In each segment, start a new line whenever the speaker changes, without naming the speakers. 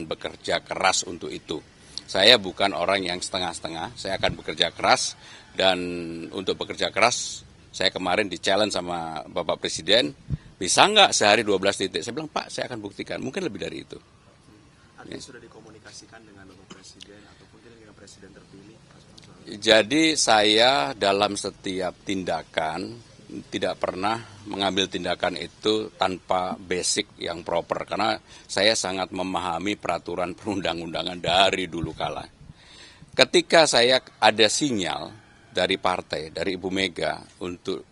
bekerja keras untuk itu. Saya bukan orang yang setengah-setengah, saya akan bekerja keras, dan untuk bekerja keras saya kemarin di-challenge sama Bapak Presiden, bisa nggak sehari 12 titik? Saya bilang, Pak, saya akan buktikan, mungkin lebih dari itu.
Artinya sudah dikomunikasikan dengan Bapak Presiden ataupun dengan Presiden terpilih?
Jadi saya dalam setiap tindakan tidak pernah mengambil tindakan itu tanpa basic yang proper, karena saya sangat memahami peraturan perundang-undangan dari dulu kala. Ketika saya ada sinyal dari partai, dari Ibu Mega untuk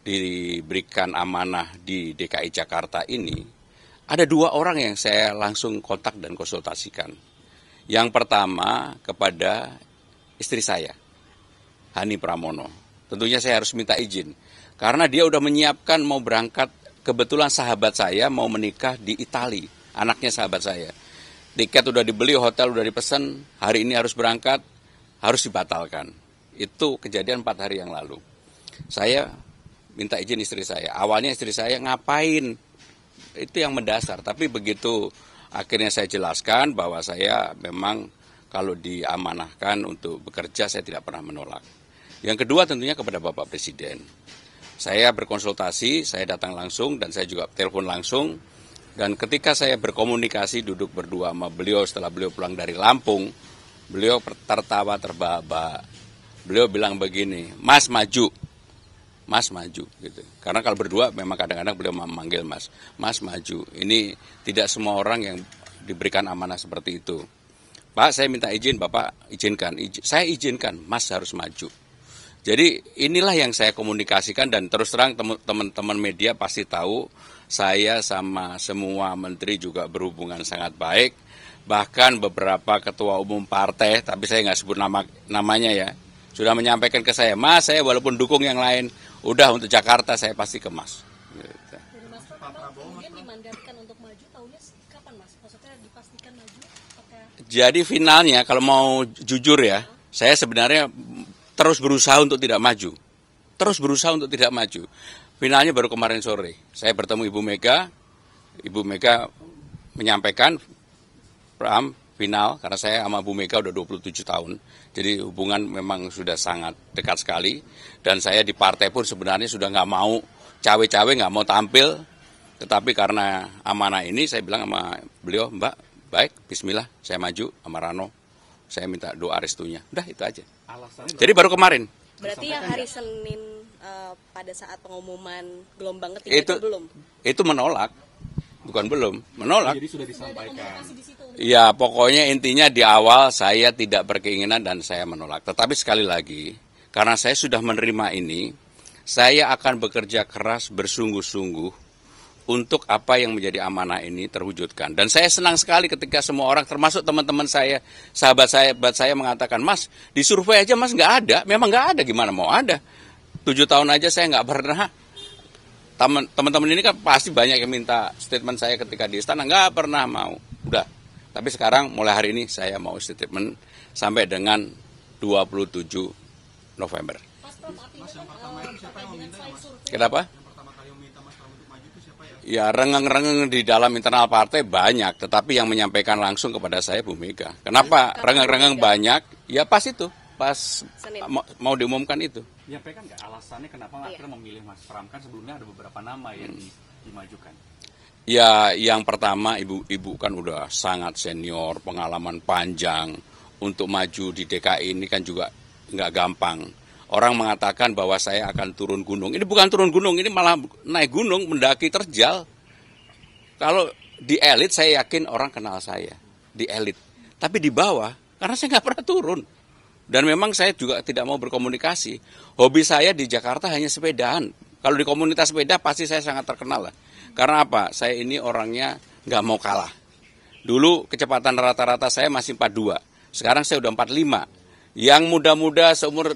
diberikan amanah di DKI Jakarta ini, ada 2 orang yang saya langsung kontak dan konsultasikan. Yang pertama kepada istri saya, Hani Pramono. Tentunya saya harus minta izin, karena dia udah menyiapkan mau berangkat, kebetulan sahabat saya mau menikah di Itali, anaknya sahabat saya. Tiket udah dibeli, hotel udah dipesan, hari ini harus berangkat, harus dibatalkan. Itu kejadian 4 hari yang lalu. Saya minta izin istri saya, awalnya istri saya ngapain, itu yang mendasar. Tapi begitu akhirnya saya jelaskan bahwa saya memang kalau diamanahkan untuk bekerja, saya tidak pernah menolak. Yang kedua tentunya kepada Bapak Presiden. Saya berkonsultasi, saya datang langsung dan saya juga telepon langsung. Dan ketika saya berkomunikasi duduk berdua sama beliau setelah beliau pulang dari Lampung, beliau tertawa terbahak-bahak. Beliau bilang begini, Mas maju. Mas maju gitu. Karena kalau berdua memang kadang-kadang beliau memanggil Mas. Mas maju. Ini tidak semua orang yang diberikan amanah seperti itu. Pak, saya minta izin, Bapak izinkan. Saya izinkan, Mas harus maju. Jadi inilah yang saya komunikasikan, dan terus terang teman-teman media pasti tahu saya sama semua menteri juga berhubungan sangat baik. Bahkan beberapa ketua umum partai, tapi saya nggak sebut namanya ya, sudah menyampaikan ke saya, Mas, saya walaupun dukung yang lain, udah untuk Jakarta saya pasti ke Mas.
Dari Mas Prabowo kemudian dimandatkan untuk maju, tahunnya kapan Mas? Maksudnya dipastikan maju?
Jadi finalnya kalau mau jujur ya, saya sebenarnya terus berusaha untuk tidak maju. Terus berusaha untuk tidak maju. Finalnya baru kemarin sore. Saya bertemu Ibu Mega. Ibu Mega menyampaikan final, karena saya sama Bu Mega udah 27 tahun. Jadi hubungan memang sudah sangat dekat sekali. Dan saya di partai pun sebenarnya sudah nggak mau cawe-cawe, nggak mau tampil. Tetapi karena amanah ini saya bilang sama beliau, Mbak, baik, bismillah, saya maju sama Rano. Saya minta doa restunya. Udah itu aja. Jadi baru kemarin.
Berarti yang hari Senin pada saat pengumuman gelombang ketiga itu belum?
Itu menolak. Bukan belum, menolak.
Jadi sudah disampaikan.
Ya, pokoknya intinya di awal saya tidak berkeinginan dan saya menolak. Tetapi sekali lagi, karena saya sudah menerima ini, saya akan bekerja keras bersungguh-sungguh untuk apa yang menjadi amanah ini terwujudkan. Dan saya senang sekali ketika semua orang, termasuk teman-teman saya, sahabat saya mengatakan, Mas, di survei aja Mas nggak ada. Memang nggak ada, gimana mau ada. 7 tahun aja saya nggak pernah. Teman-teman ini kan pasti banyak yang minta statement saya ketika di istana, nggak pernah mau. Udah. Tapi sekarang mulai hari ini saya mau statement sampai dengan 27 November.
Mas, yang pertama itu siapa yang meminta ya, Mas?
Kenapa?
Yang pertama kali meminta Mas Pram untuk maju itu siapa ya?
Ya, rengeng-rengeng di dalam internal partai banyak, tetapi yang menyampaikan langsung kepada saya Bu Mega. Kenapa rengeng-rengeng banyak? Ya pas itu, pas mau diumumkan itu.
Menyampaikan nggak alasannya kenapa akhirnya memilih Mas Pram? Kan sebelumnya ada beberapa nama yang dimajukan.
Ya, yang pertama ibu kan udah sangat senior, pengalaman panjang. Untuk maju di DKI ini kan juga nggak gampang. Orang mengatakan bahwa saya akan turun gunung. Ini bukan turun gunung, ini malah naik gunung, mendaki terjal. Kalau di elit saya yakin orang kenal saya, di elit. Tapi di bawah, karena saya nggak pernah turun. Dan memang saya juga tidak mau berkomunikasi. Hobi saya di Jakarta hanya sepedaan. Kalau di komunitas sepeda pasti saya sangat terkenal lah. Karena apa? Saya ini orangnya nggak mau kalah. Dulu kecepatan rata-rata saya masih 42. Sekarang saya udah 45. Yang muda-muda seumur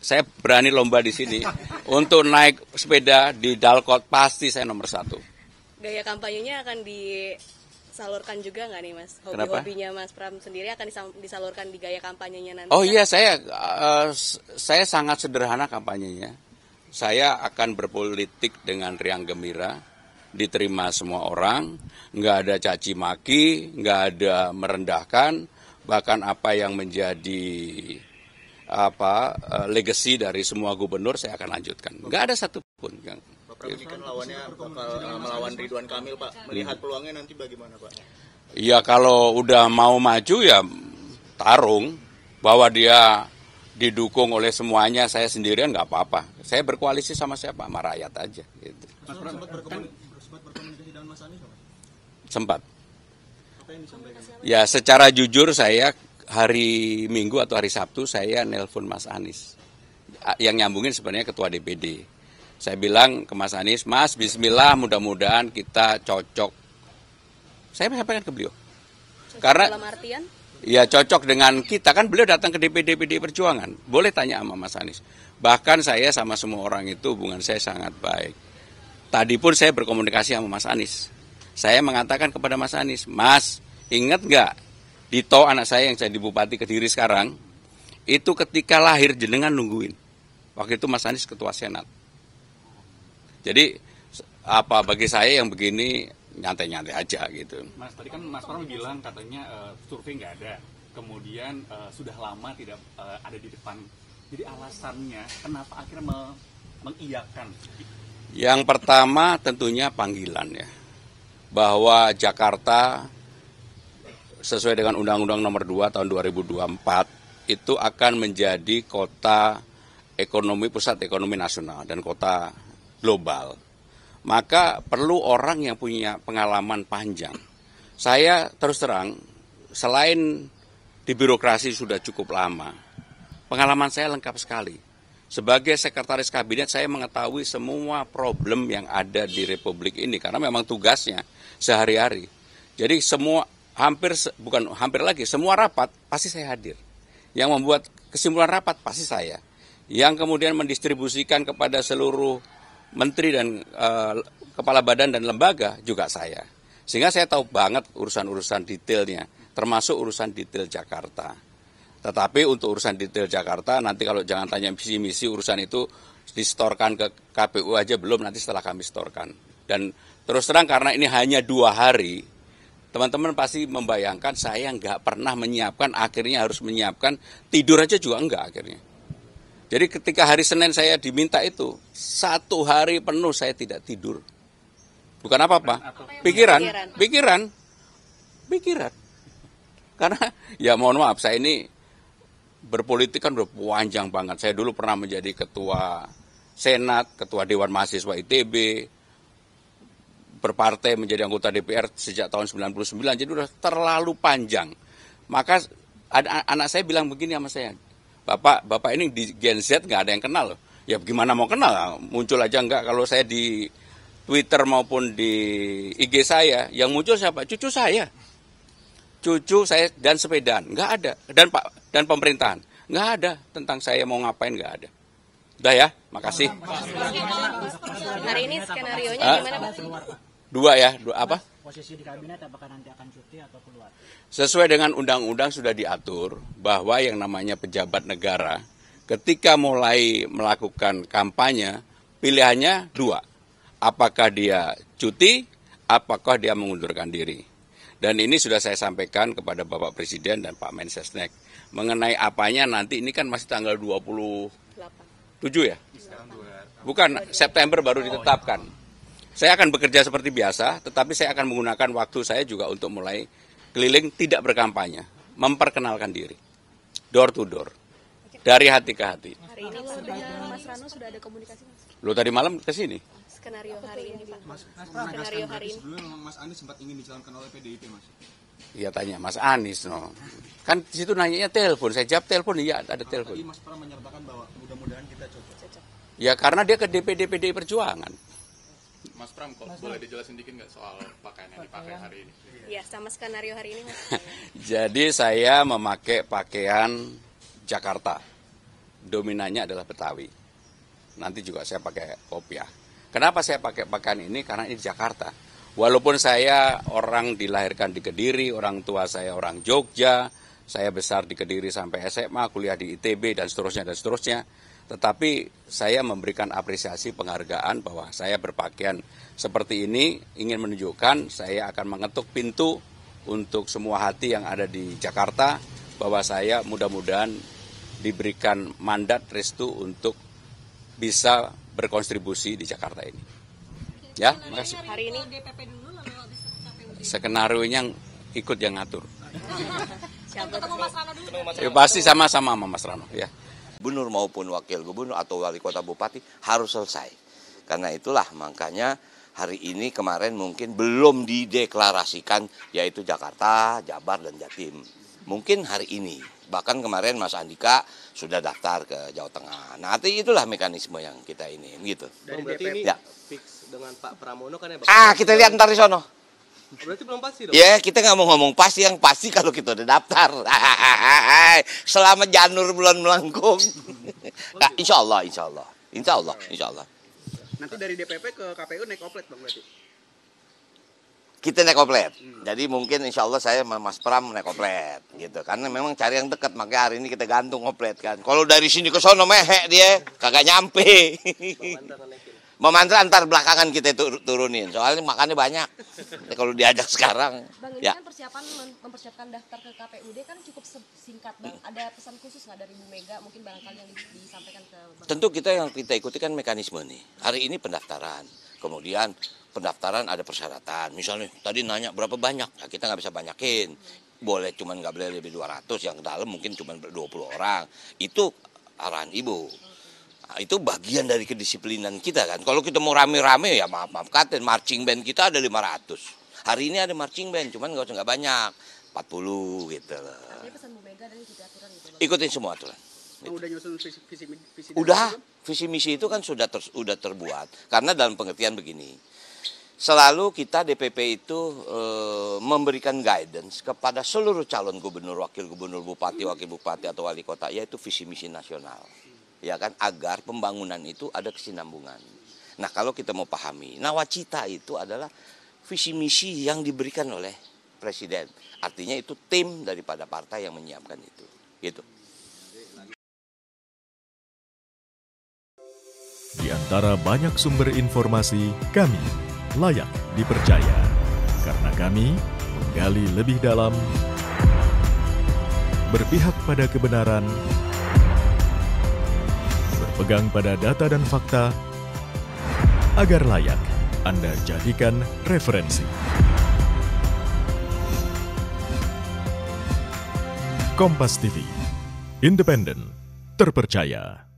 saya berani lomba di sini untuk naik sepeda di Dalkot, pasti saya nomor 1.
Gaya kampanyenya akan disalurkan juga nggak nih Mas? Hobi-hobinya Mas Pram sendiri akan disalurkan di gaya kampanyenya nanti?
Oh iya, saya sangat sederhana kampanyenya. Saya akan berpolitik dengan riang gembira, diterima semua orang, nggak ada caci maki, nggak ada merendahkan, bahkan apa yang menjadi legacy dari semua gubernur saya akan lanjutkan. Nggak ada satupun.
Pak Pram, ini kan lawannya bakal melawan Ridwan Kamil, Pak. Melihat peluangnya nanti bagaimana, Pak?
Ya kalau udah mau maju ya tarung, bahwa dia didukung oleh semuanya, saya sendirian nggak apa-apa. Saya berkoalisi sama siapa? Sama rakyat aja. Gitu.
Mas Pram sempat berkomunikasi dengan Mas Anies, Pak?
Sempat.
Apa yang disampaikan?
Ya secara jujur saya hari Minggu atau hari Sabtu saya nelpon Mas Anies. Yang nyambungin sebenarnya Ketua DPD. Saya bilang ke Mas Anies, Mas bismillah mudah-mudahan kita cocok. Saya sampaikan ke beliau. Karena
dalam artian?
Ya cocok dengan kita, kan beliau datang ke DPD PDI Perjuangan. Boleh tanya sama Mas Anies. Bahkan saya sama semua orang itu hubungan saya sangat baik. Tadi pun saya berkomunikasi sama Mas Anies. Saya mengatakan kepada Mas Anies, Mas ingat nggak Dito anak saya yang jadi Bupati Kediri sekarang, itu ketika lahir jenengan nungguin. Waktu itu Mas Anies Ketua Senat. Jadi bagi saya yang begini nyantai-nyantai aja gitu.
Mas, tadi kan Mas Pram bilang katanya survei nggak ada, kemudian sudah lama tidak ada di depan. Jadi alasannya kenapa akhirnya mengiyakan?
Yang pertama tentunya panggilan ya, bahwa Jakarta sesuai dengan Undang-Undang Nomor 2 Tahun 2024 itu akan menjadi kota ekonomi, pusat ekonomi nasional dan kota global. Maka perlu orang yang punya pengalaman panjang. Saya terus terang, selain di birokrasi sudah cukup lama, pengalaman saya lengkap sekali. Sebagai sekretaris kabinet saya mengetahui semua problem yang ada di Republik ini karena memang tugasnya sehari-hari. Jadi semua semua rapat pasti saya hadir. Yang membuat kesimpulan rapat pasti saya. Yang kemudian mendistribusikan kepada seluruh menteri dan kepala badan dan lembaga juga saya. Sehingga saya tahu banget urusan-urusan detailnya, termasuk urusan detail Jakarta. Tetapi untuk urusan detail Jakarta, nanti kalau jangan tanya visi-misi urusan itu distorkan ke KPU aja belum, nanti setelah kami storkan. Dan terus terang karena ini hanya 2 hari, teman-teman pasti membayangkan saya nggak pernah menyiapkan, akhirnya harus menyiapkan, tidur aja juga enggak akhirnya. Jadi ketika hari Senin saya diminta itu, 1 hari penuh saya tidak tidur. Bukan apa-apa, pikiran. Karena ya mohon maaf, saya ini berpolitik kan udah panjang banget. Saya dulu pernah menjadi ketua Senat, ketua Dewan Mahasiswa ITB, berpartai menjadi anggota DPR sejak tahun 99, jadi udah terlalu panjang. Maka anak saya bilang begini sama saya, Bapak ini di Gen Z nggak ada yang kenal loh. Ya gimana mau kenal, muncul aja nggak. Kalau saya di Twitter maupun di IG saya, yang muncul siapa? Cucu saya dan sepedaan, nggak ada. Dan pemerintahan, nggak ada tentang saya mau ngapain, nggak ada. Udah ya, makasih.
Hari ini skenarionya gimana Pak?
Dua apa?
Posisi di kabinet apakah nanti akan cuti atau keluar?
Sesuai dengan undang-undang sudah diatur bahwa yang namanya pejabat negara ketika mulai melakukan kampanye pilihannya 2. Apakah dia cuti, apakah dia mengundurkan diri. Dan ini sudah saya sampaikan kepada Bapak Presiden dan Pak Mensesnek. Mengenai apanya nanti ini kan masih tanggal 27 ya? Bukan, September baru ditetapkan. Saya akan bekerja seperti biasa, tetapi saya akan menggunakan waktu saya juga untuk mulai keliling tidak berkampanye, memperkenalkan diri, door to door, dari hati ke hati.
Hari ini dengan Mas Rano sudah ada komunikasi Mas?
Lo tadi malam ke sini?
Skenario hari ini Pak.
Skenario hari ini. Sebelumnya memang Mas Anies sempat ingin dicalonkan oleh PDIP, Mas.
Iya tanya Mas Anies, no. Kan di situ nanyanya telepon, saya jawab telepon, iya ada telepon.
Tadi Mas Pram menyatakan bahwa mudah-mudahan kita cocok.
Ya karena dia ke DPD PDI Perjuangan.
Mas Pram, kok boleh dijelasin dikit nggak soal pakaian yang dipakai hari ini?
Ya, sama skenario hari ini Mas.
Jadi saya memakai pakaian Jakarta. Dominannya adalah Betawi. Nanti juga saya pakai kopiah. Kenapa saya pakai pakaian ini? Karena ini Jakarta. Walaupun saya orang dilahirkan di Kediri, orang tua saya orang Jogja, saya besar di Kediri sampai SMA, kuliah di ITB dan seterusnya. Tetapi saya memberikan apresiasi penghargaan bahwa saya berpakaian seperti ini ingin menunjukkan saya akan mengetuk pintu untuk semua hati yang ada di Jakarta bahwa saya mudah-mudahan diberikan mandat restu untuk bisa berkontribusi di Jakarta ini. Ya, makasih.
Hari ini
Skenario-nya ikut yang ngatur.
siapa tuh?
Ya, pasti sama-sama sama Mas Rano ya.
Gubernur maupun wakil gubernur atau wali kota bupati harus selesai. Karena itulah makanya hari ini kemarin mungkin belum dideklarasikan yaitu Jakarta, Jabar, dan Jatim. Mungkin hari ini. Bahkan kemarin Mas Andika sudah daftar ke Jawa Tengah. Nah, itulah mekanisme yang kita ini gitu.
Dari DPP
ya.
fix dengan Pak Pramono kan ya?
Kita lihat ntar di sono.
Berarti belum pasti dong?
Ya, kita nggak mau ngomong pasti, yang pasti kalau kita udah daftar. Selama janur bulan melengkung. Nah, insya Allah.
Nanti dari DPP ke KPU naik oplet Bang berarti?
Kita naik oplet. Jadi mungkin insya Allah saya sama Mas Pram naik oplet gitu. Karena memang cari yang dekat, makanya hari ini kita gantung oplet kan. Kalau dari sini ke sono mehek dia, kagak nyampe. Memantra antar belakangan kita turunin. Soalnya makannya banyak. Kalau diajak sekarang.
Bang, ini
ya.
kan mempersiapkan daftar ke KPUD kan cukup singkat, Bang. Ada pesan khusus nggak dari Bu Mega mungkin barangkali yang disampaikan ke Bang?
Tentu yang kita ikuti kan mekanisme nih. Hari ini pendaftaran. Kemudian pendaftaran ada persyaratan. Misalnya tadi nanya berapa banyak. Nah, kita nggak bisa banyakin. Boleh cuman nggak boleh lebih 200. Yang ke dalam mungkin cuma 20 orang. Itu arahan Ibu. Nah, itu bagian dari kedisiplinan kita kan. Kalau kita mau rame-rame ya maaf katen, marching band kita ada 500. Hari ini ada marching band, cuman nggak banyak, 40 gitu loh.
Artinya pesan Bu Mega dan ikuti aturan gitu, Bang?
Ikutin semua aturan.
Udah nyusun visi
Udah, visi misi itu kan sudah terbuat. Karena dalam pengertian begini, selalu kita DPP itu memberikan guidance kepada seluruh calon gubernur, wakil gubernur, bupati, wakil bupati atau wali kota, yaitu visi misi nasional. Ya kan, agar pembangunan itu ada kesinambungan. Nah, kalau kita mau pahami, nawacita itu adalah visi misi yang diberikan oleh presiden. Artinya itu tim daripada partai yang menyiapkan itu. Gitu.
Di antara banyak sumber informasi, kami layak dipercaya. Karena kami menggali lebih dalam, berpihak pada kebenaran, berpegang pada data dan fakta, agar layak Anda jadikan referensi. Kompas TV, independen, terpercaya.